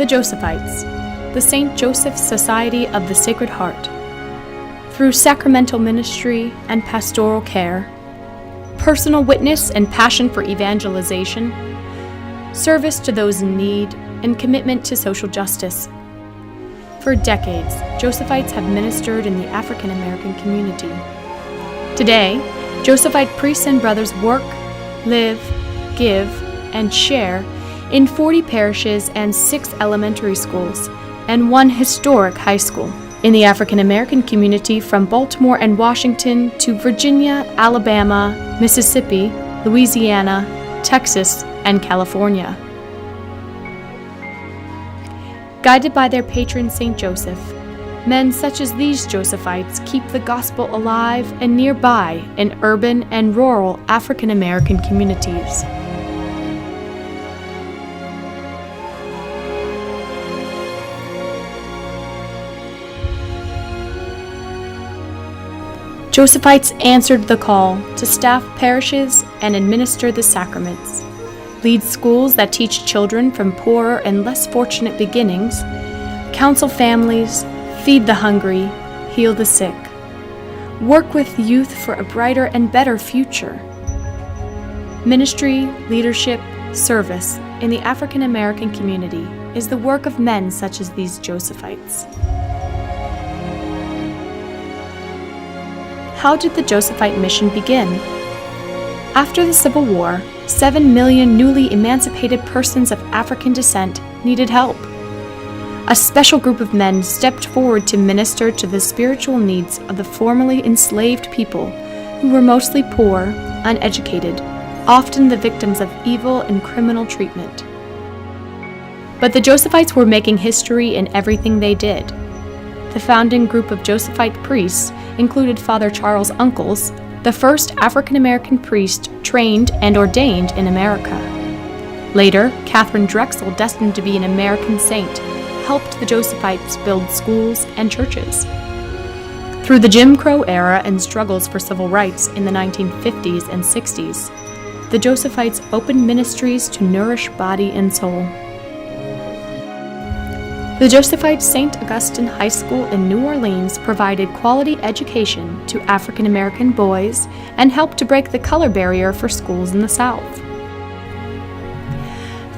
The Josephites, the St. Joseph Society of the Sacred Heart. Through sacramental ministry and pastoral care, personal witness and passion for evangelization, service to those in need, and commitment to social justice. For decades, Josephites have ministered in the African American community. Today, Josephite priests and brothers work, live, give, and share in 40 parishes and 6 elementary schools, and 1 historic high school in the African American community from Baltimore and Washington to Virginia, Alabama, Mississippi, Louisiana, Texas, and California. Guided by their patron St. Joseph, men such as these Josephites keep the gospel alive and nearby in urban and rural African American communities. Josephites answered the call to staff parishes and administer the sacraments, lead schools that teach children from poorer and less fortunate beginnings, counsel families, feed the hungry, heal the sick, work with youth for a brighter and better future. Ministry, leadership, service in the African American community is the work of men such as these Josephites. How did the Josephite mission begin? After the Civil War, 7 million newly emancipated persons of African descent needed help. A special group of men stepped forward to minister to the spiritual needs of the formerly enslaved people who were mostly poor, uneducated, often the victims of evil and criminal treatment. But the Josephites were making history in everything they did. The founding group of Josephite priests included Father Charles Uncles, the first African American priest trained and ordained in America. Later, Catherine Drexel, destined to be an American saint, helped the Josephites build schools and churches. Through the Jim Crow era and struggles for civil rights in the 1950s and 60s, the Josephites opened ministries to nourish body and soul. The Josephite St. Augustine High School in New Orleans provided quality education to African American boys and helped to break the color barrier for schools in the South.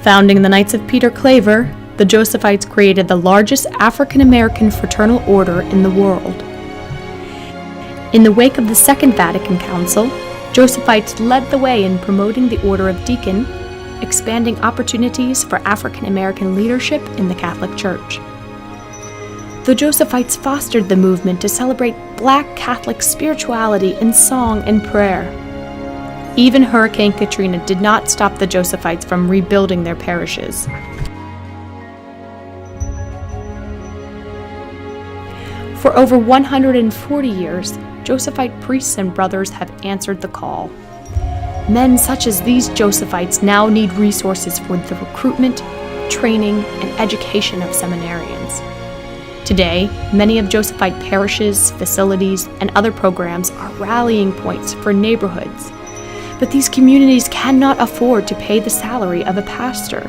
Founding the Knights of Peter Claver, the Josephites created the largest African American fraternal order in the world. In the wake of the Second Vatican Council, Josephites led the way in promoting the Order of Deacon, expanding opportunities for African American leadership in the Catholic Church. The Josephites fostered the movement to celebrate Black Catholic spirituality in song and prayer. Even Hurricane Katrina did not stop the Josephites from rebuilding their parishes. For over 140 years, Josephite priests and brothers have answered the call. Men such as these Josephites now need resources for the recruitment, training, and education of seminarians. Today, many of Josephite parishes, facilities, and other programs are rallying points for neighborhoods, but these communities cannot afford to pay the salary of a pastor.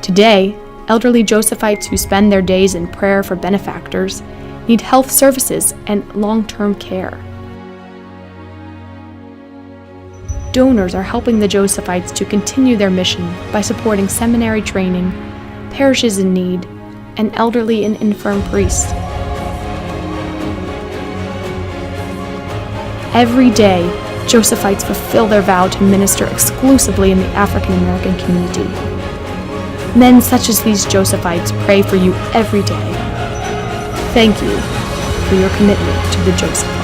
Today, elderly Josephites who spend their days in prayer for benefactors need health services and long-term care. Donors are helping the Josephites to continue their mission by supporting seminary training, parishes in need, and elderly and infirm priests. Every day, Josephites fulfill their vow to minister exclusively in the African American community. Men such as these Josephites pray for you every day. Thank you for your commitment to the Josephite.